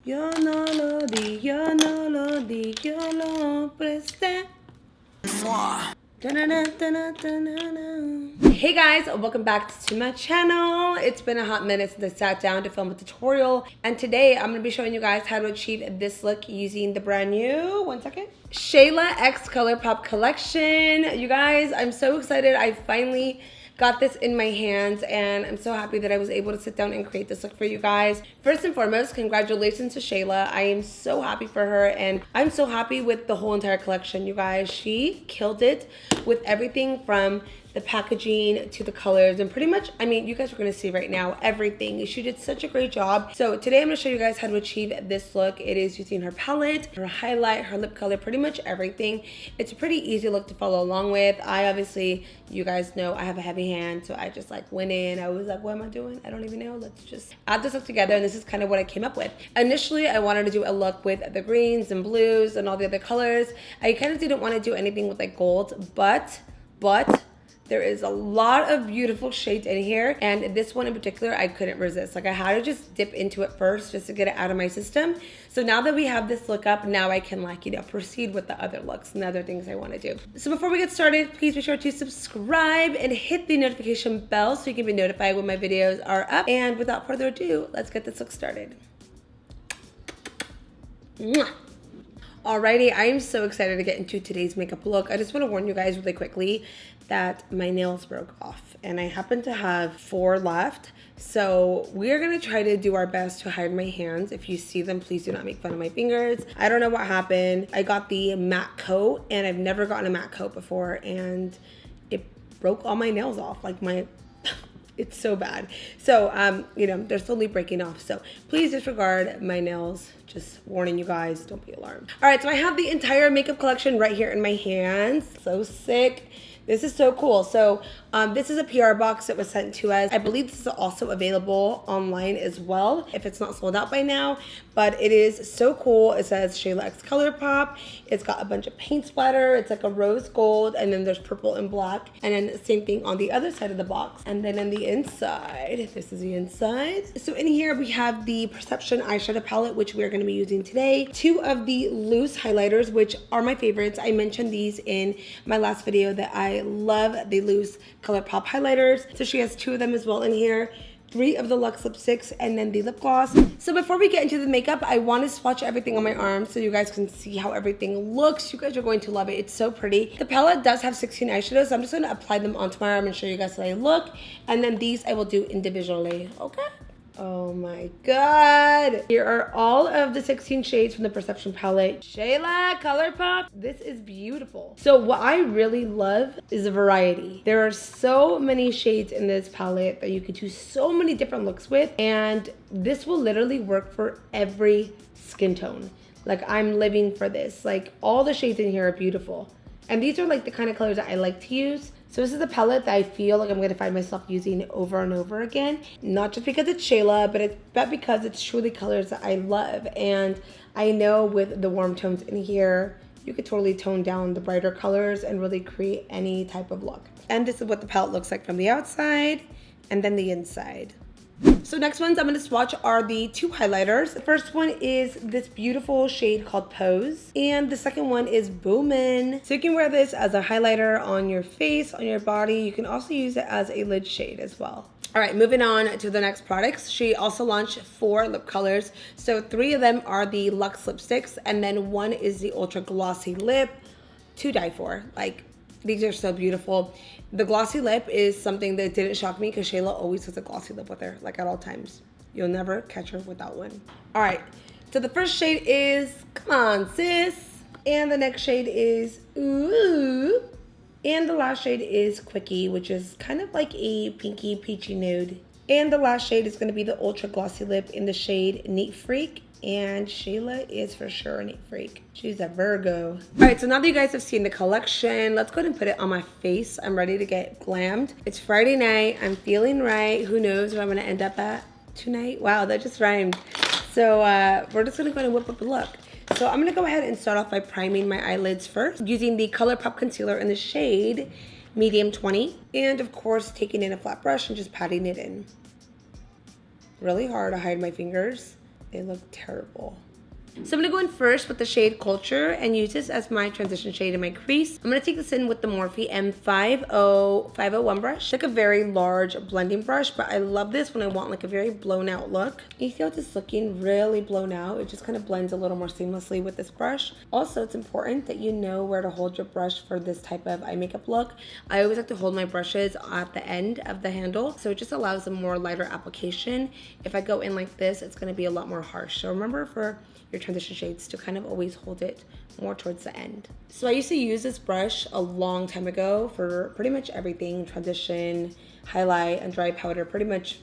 Yo no lo di, yo no lo di, yo lo presté. Hey guys, welcome back to my channel. It's been a hot minute since I sat down to film a tutorial, and today I'm going to be showing you guys how to achieve this look using the brand new, Shayla X Colourpop Collection. You guys, I'm so excited. I finally got this in my hands, and I'm so happy that I was able to sit down and create this look for you guys. First and foremost, congratulations to Shayla. I am so happy for her, and I'm so happy with the whole entire collection, you guys. She killed it with everything from the packaging to the colors, and pretty much, I mean, you guys are going to see right now everything. She did such a great job. So today I'm going to show you guys how to achieve this look. It is using her palette, her highlight, her lip color, pretty much everything. It's a pretty easy look to follow along with. I obviously, you guys know I have a heavy hand, so I just like went in. I was like, what am I doing? I don't even know. Let's just add this look together, and this is kind of what I came up with. Initially, I wanted to do a look with the greens and blues and all the other colors. I kind of didn't want to do anything with like gold, but there is a lot of beautiful shades in here, and this one in particular I couldn't resist. Like, I had to just dip into it first just to get it out of my system. So now that we have this look up, now I can, like, you know, proceed with the other looks and other things I want to do. So before we get started, please be sure to subscribe and hit the notification bell so you can be notified when my videos are up. And without further ado, let's get this look started. Mwah. Alrighty, I am so excited to get into today's makeup look. I just want to warn you guys really quickly that my nails broke off, and I happen to have 4 left. So we're gonna try to do our best to hide my hands. If you see them, please do not make fun of my fingers. I don't know what happened. I got the matte coat, and I've never gotten a matte coat before, and it broke all my nails off. Like, it's so bad. So, you know, they're slowly breaking off. So please disregard my nails. Just warning you guys, don't be alarmed. All right, so I have the entire makeup collection right here in my hands. So sick. This is so cool. So this is a PR box that was sent to us. I believe this is also available online as well, if it's not sold out by now. But it is so cool. It says Shayla X Colourpop. It's got a bunch of paint splatter. It's like a rose gold, and then there's purple and black. And then the same thing on the other side of the box. And then on the inside, this is the inside. So in here we have the Perception eyeshadow palette, which we're going to be using today. 2 of the loose highlighters, which are my favorites. I mentioned these in my last video that I love the loose Colourpop highlighters. So she has 2 of them as well in here. 3 of the Lux lipsticks, and then the lip gloss. So before we get into the makeup, I want to swatch everything on my arms so you guys can see how everything looks. You guys are going to love it. It's so pretty. The palette does have 16 eyeshadows, so I'm just going to apply them onto my arm and show you guys how they look. And then these I will do individually, okay? Oh my god. Here are all of the 16 shades from the Perception palette. Shayla Colourpop. This is beautiful. So what I really love is the variety. There are so many shades in this palette that you could do so many different looks with, and this will literally work for every skin tone. Like, I'm living for this. Like, all the shades in here are beautiful. And these are like the kind of colors that I like to use. So this is a palette that I feel like I'm going to find myself using over and over again. Not just because it's Shayla, but because it's truly colors that I love. And I know with the warm tones in here, you could totally tone down the brighter colors and really create any type of look. And this is what the palette looks like from the outside and then the inside. So next ones I'm going to swatch are the 2 highlighters. The first one is this beautiful shade called Pose, and the second one is Boomin'. So you can wear this as a highlighter on your face, on your body. You can also use it as a lid shade as well. All right, moving on to the next products. She also launched 4 lip colors. So 3 of them are the Lux lipsticks, and then 1 is the Ultra Glossy Lip. To die for. Like, these are so beautiful. The glossy lip is something that didn't shock me because Shayla always has a glossy lip with her, like at all times. You'll never catch her without one. All right, so the first shade is Come On Sis, and the next shade is Ooh, and the last shade is Quickie, which is kind of like a pinky peachy nude. And the last shade is going to be the Ultra Glossy Lip in the shade Neat Freak. And Shayla is for sure a neat freak. She's a Virgo. All right, so now that you guys have seen the collection, let's go ahead and put it on my face. I'm ready to get glammed. It's Friday night. I'm feeling right. Who knows where I'm going to end up at tonight? Wow, that just rhymed. So we're just going to go ahead and whip up the look. So I'm going to go ahead and start off by priming my eyelids first using the Colourpop Concealer in the shade Medium 20. And of course, taking in a flat brush and just patting it in. Really hard to hide my fingers. They look terrible. So I'm going to go in first with the shade Culture and use this as my transition shade in my crease. I'm going to take this in with the Morphe M501 brush. It's like a very large blending brush, but I love this when I want like a very blown out look. You see how it's looking really blown out? It just kind of blends a little more seamlessly with this brush. Also, it's important that you know where to hold your brush for this type of eye makeup look. I always like to hold my brushes at the end of the handle, so it just allows a more lighter application. If I go in like this, it's going to be a lot more harsh. So remember, for your transition shades, to kind of always hold it more towards the end. So I used to use this brush a long time ago for pretty much everything, transition, highlight, and dry powder, pretty much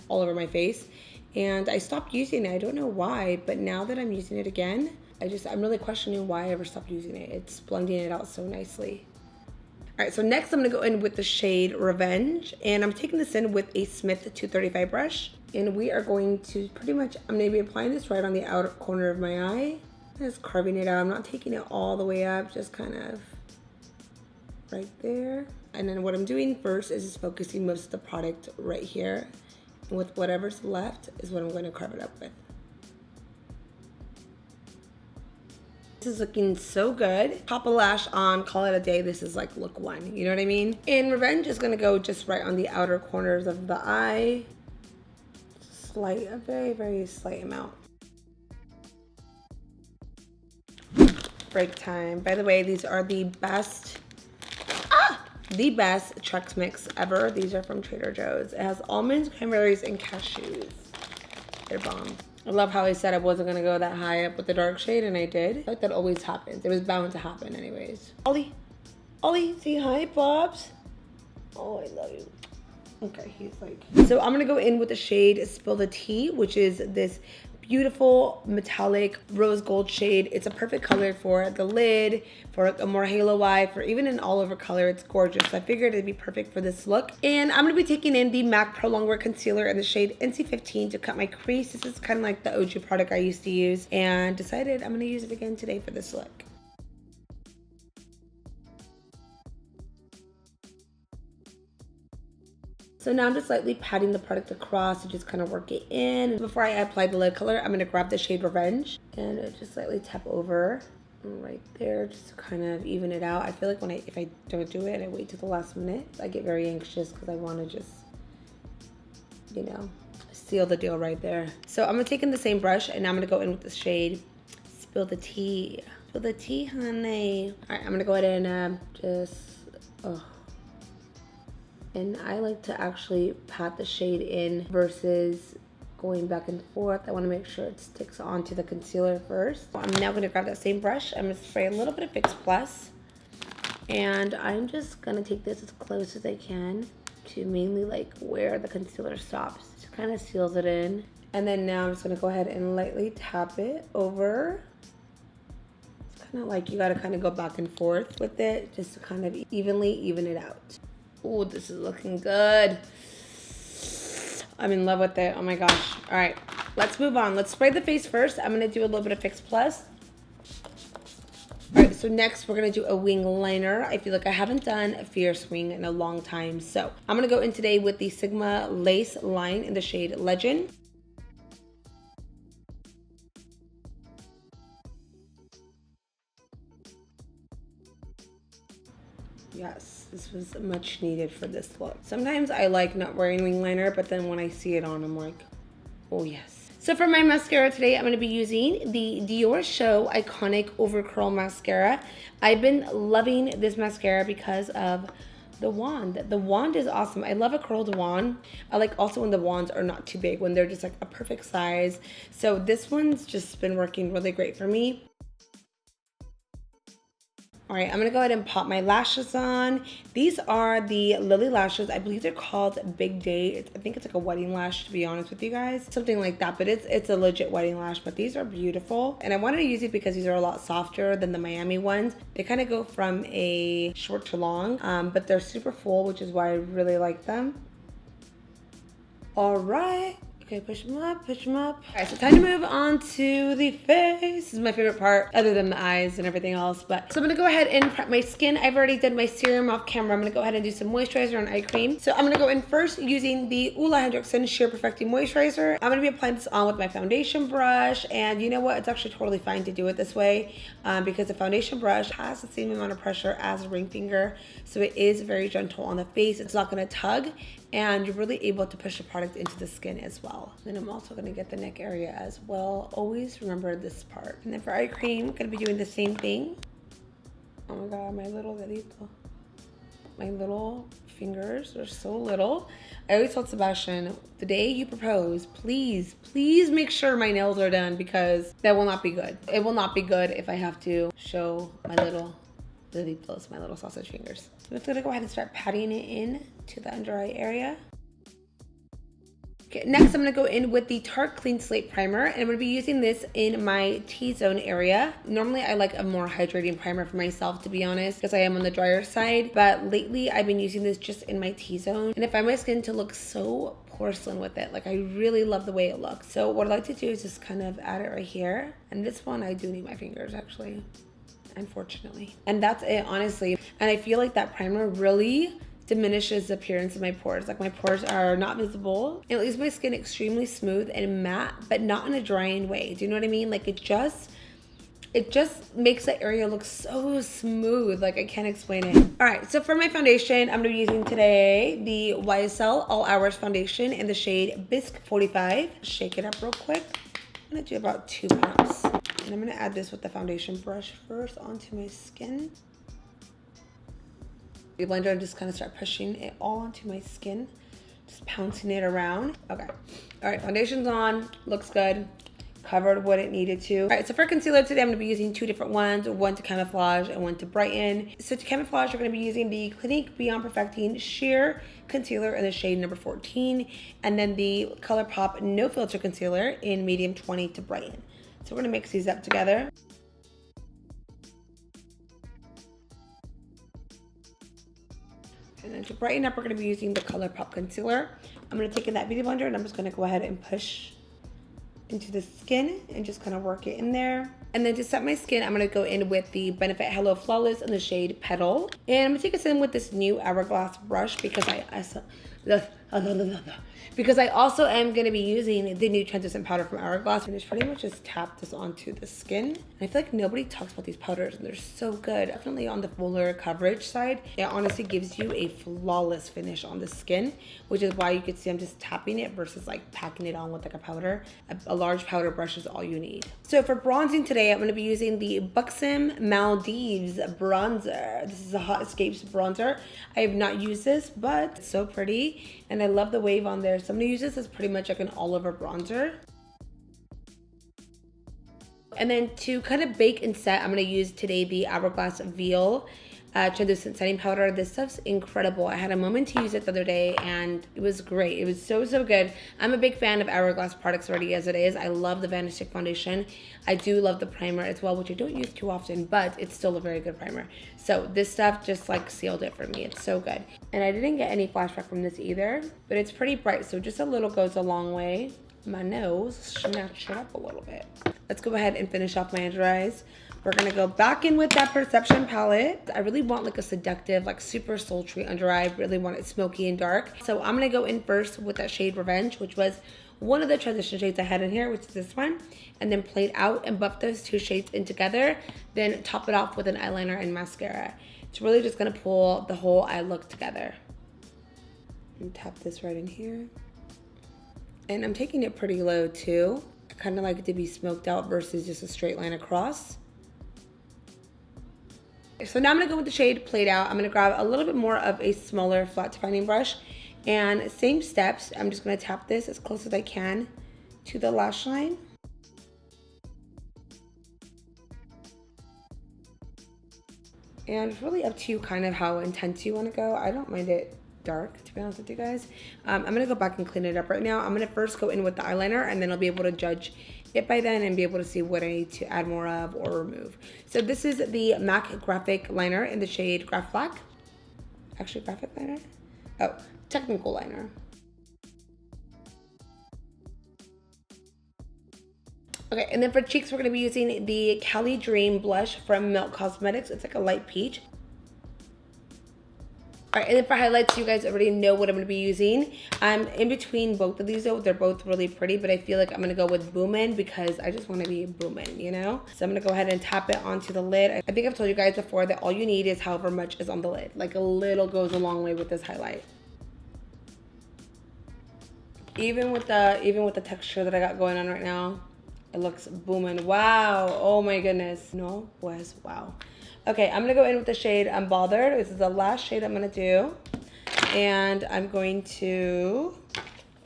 all over my face. And I stopped using it. I don't know why, but now that I'm using it again, I'm really questioning why I ever stopped using it. It's blending it out so nicely. All right, so next I'm gonna go in with the shade Revenge, and I'm taking this in with a Smith 235 brush. And we are going to I'm gonna be applying this right on the outer corner of my eye. Just carving it out. I'm not taking it all the way up, just kind of right there. And then what I'm doing first is just focusing most of the product right here. And with whatever's left is what I'm going to carve it up with. This is looking so good. Pop a lash on, call it a day. This is like look one, you know what I mean? And Revenge is gonna go just right on the outer corners of the eye. A very, very slight amount. Break time. By the way, these are the best Trex mix ever. These are from Trader Joe's. It has almonds, cranberries, and cashews. They're bomb. I love how I said I wasn't gonna go that high up with the dark shade, and I did. I feel like that always happens. It was bound to happen anyways. Ollie, say hi, Pops. Oh, I love you. Okay, he's like. So I'm gonna go in with the shade Spill the Tea, which is this beautiful metallic rose gold shade. It's a perfect color for the lid, for a more halo eye, for even an all over color. It's gorgeous. So I figured it'd be perfect for this look. And I'm gonna be taking in the MAC Prolong Wear Concealer in the shade NC15 to cut my crease. This is kind of like the OG product I used to use, and decided I'm gonna use it again today for this look. So now I'm just lightly patting the product across to just kind of work it in. Before I apply the lid color, I'm going to grab the shade Revenge and just slightly tap over right there just to kind of even it out. I feel like if I don't do it, I wait till the last minute, I get very anxious because I want to just, you know, seal the deal right there. So I'm going to take in the same brush and now I'm going to go in with the shade Spill the Tea. Spill the tea, honey. All right, I'm going to go ahead and and I like to actually pat the shade in versus going back and forth. I wanna make sure it sticks onto the concealer first. I'm now gonna grab that same brush. I'm gonna spray a little bit of Fix Plus. And I'm just gonna take this as close as I can to mainly like where the concealer stops. Just kind of seals it in. And then now I'm just gonna go ahead and lightly tap it over. It's kind of like you gotta kind of go back and forth with it just to kind of evenly even it out. Oh, this is looking good. I'm in love with it. Oh my gosh. All right, let's move on. Let's spray the face first. I'm gonna do a little bit of Fix Plus. All right, so next we're gonna do a wing liner. I feel like I haven't done a fierce wing in a long time. So I'm gonna go in today with the Sigma Lace line in the shade Legend. Yes, this was much needed for this look. Sometimes I like not wearing wing liner, but then when I see it on, I'm like, oh yes. So for my mascara today, I'm going to be using the Dior Show Iconic Over Curl Mascara. I've been loving this mascara because of the wand. The wand is awesome. I love a curled wand. I like also when the wands are not too big, when they're just like a perfect size. So this one's just been working really great for me. All right, I'm gonna go ahead and pop my lashes on. These are the Lily lashes. I believe they're called Big Day. I think it's like a wedding lash, to be honest with you guys. Something like that, but it's a legit wedding lash, but these are beautiful. And I wanted to use it because these are a lot softer than the Miami ones. They kind of go from a short to long, but they're super full, which is why I really like them. All right, Okay, push them up, push them up. All right, so time to move on to the face. This is my favorite part, other than the eyes and everything else. But so I'm gonna go ahead and prep my skin. I've already done my serum off camera. I'm gonna go ahead and do some moisturizer and eye cream. So I'm gonna go in first using the Ooouuu Sheer Perfecting Moisturizer. I'm gonna be applying this on with my foundation brush. And you know what? It's actually totally fine to do it this way because the foundation brush has the same amount of pressure as a ring finger. So it is very gentle on the face. It's not gonna tug. And you're really able to push the product into the skin as well. Then I'm also gonna get the neck area as well. Always remember this part. And then for eye cream, I'm gonna be doing the same thing. Oh my God, my little dedito. My little fingers are so little. I always told Sebastian, the day you propose, please, please make sure my nails are done because that will not be good. It will not be good if I have to show my little deditos, my little sausage fingers. I'm just gonna go ahead and start patting it in to the under eye area. Okay, next I'm gonna go in with the Tarte Clean Slate Primer, and I'm gonna be using this in my T-zone area. Normally I like a more hydrating primer for myself, to be honest, because I am on the drier side, but lately I've been using this just in my T-zone, and I find my skin to look so porcelain with it. Like, I really love the way it looks. So what I like to do is just kind of add it right here, and this one I do need my fingers actually, unfortunately. And that's it, honestly. And I feel like that primer really diminishes the appearance of my pores. Like, my pores are not visible. It leaves my skin extremely smooth and matte, but not in a drying way. Do you know what I mean? Like, it just makes the area look so smooth. Like, I can't explain it. All right, so for my foundation, I'm gonna be using today the YSL All Hours Foundation in the shade Bisque 45. Shake it up real quick. I'm gonna do about 2 pumps. And I'm gonna add this with the foundation brush first onto my skin. The blender and just kind of start pushing it all onto my skin, just pouncing it around. Okay, all right, foundation's on, looks good. Covered what it needed to. All right, so for concealer today, I'm gonna be using 2 different ones, one to camouflage and one to brighten. So to camouflage, we're gonna be using the Clinique Beyond Perfecting Sheer Concealer in the shade number 14, and then the Colourpop No Filter Concealer in medium 20 to brighten. So we're gonna mix these up together. And then to brighten up, we're gonna be using the Colourpop Concealer. I'm gonna take in that beauty blender and I'm just gonna go ahead and push into the skin and just kind of work it in there. And then to set my skin, I'm gonna go in with the Benefit Hello Flawless in the shade Petal. And I'm gonna take us in with this new Hourglass brush because I also am going to be using the new translucent powder from Hourglass, and just pretty much just tap this onto the skin. And I feel like nobody talks about these powders, and they're so good. Definitely on the fuller coverage side, it honestly gives you a flawless finish on the skin, which is why you can see I'm just tapping it versus like packing it on with like a powder. A large powder brush is all you need. So for bronzing today, I'm going to be using the Buxom Maldives bronzer. This is a Hot Escapes bronzer. I have not used this, but it's so pretty, and I love the wave on there. So I'm gonna use this as pretty much like an all-over bronzer. And then to kind of bake and set, I'm gonna use today the Hourglass Veil translucent setting powder. This stuff's incredible. I had a moment to use it the other day and it was great. It was so good. I'm a big fan of Hourglass products already as it is. I love the Vanish Stick foundation. I do love the primer as well, which I don't use too often, but it's still a very good primer. So this stuff just like sealed it for me. It's so good. And I didn't get any flashback from this either, but it's pretty bright, so just a little goes a long way. My nose snatched it up a little bit. Let's go ahead and finish off my under eyes. We're gonna go back in with that Perception palette. I really want like a seductive, like super sultry under eye. I really want it smoky and dark. So I'm gonna go in first with that shade Revenge, which was one of the transition shades I had in here, which is this one. And then play it out and buff those 2 shades in together. Then top it off with an eyeliner and mascara. It's really just gonna pull the whole eye look together. And tap this right in here. And I'm taking it pretty low too. I kind of like it to be smoked out versus just a straight line across. So now I'm gonna go with the shade Played Out. I'm gonna grab a little bit more of a smaller flat defining brush, and same steps. I'm just gonna tap this as close as I can to the lash line. And it's really up to you kind of how intense you wanna go. I don't mind it dark, to be honest with you guys. I'm gonna go back and clean it up right now. I'm gonna first go in with the eyeliner, and then I'll be able to judge it by then and be able to see what I need to add more of or remove. So this is the MAC Graphic Liner in the shade Graph Black. Actually, Graphic Liner? Oh, Technical Liner. Okay, and then for cheeks, we're going to be using the Cali Dream blush from Milk Cosmetics. It's like a light peach. All right, and then for highlights, you guys already know what I'm going to be using. I'm in between both of these, though. They're both really pretty, but I feel like I'm going to go with Boomin' because I just want to be Boomin', you know? So I'm going to go ahead and tap it onto the lid. I think I've told you guys before that all you need is however much is on the lid. Like a little goes a long way with this highlight. Even with the texture that I got going on right now, it looks booming. Wow. Oh my goodness. No was wow. Okay, I'm gonna go in with the shade Unbothered. This is the last shade I'm gonna do. And I'm going to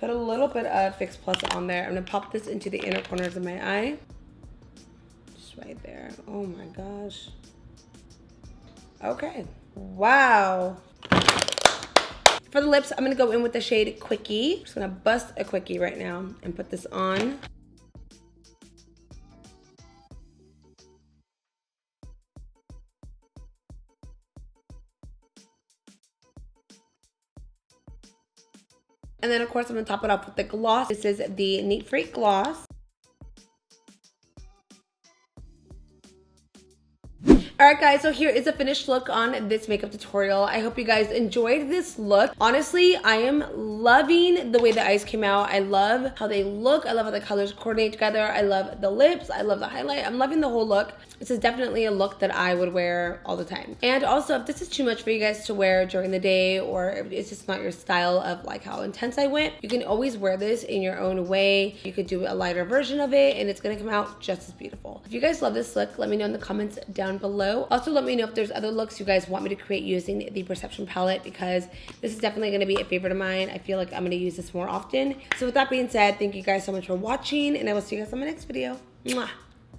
put a little bit of Fix Plus on there. I'm gonna pop this into the inner corners of my eye. Just right there. Oh my gosh. Okay. Wow. For the lips, I'm gonna go in with the shade Quickie. I'm just gonna bust a Quickie right now and put this on. And then of course I'm gonna top it off with the gloss. This is the Neat Freak Gloss. Alright guys, so here is a finished look on this makeup tutorial. I hope you guys enjoyed this look. Honestly, I am loving the way the eyes came out. I love how they look. I love how the colors coordinate together. I love the lips. I love the highlight. I'm loving the whole look. This is definitely a look that I would wear all the time. And also, if this is too much for you guys to wear during the day, or if it's just not your style of like how intense I went, you can always wear this in your own way. You could do a lighter version of it and it's gonna come out just as beautiful. If you guys love this look, let me know in the comments down below. Also, let me know if there's other looks you guys want me to create using the Perception palette, because this is definitely gonna be a favorite of mine. I feel like I'm gonna use this more often. So with that being said, thank you guys so much for watching, and I will see you guys on my next video. Mwah.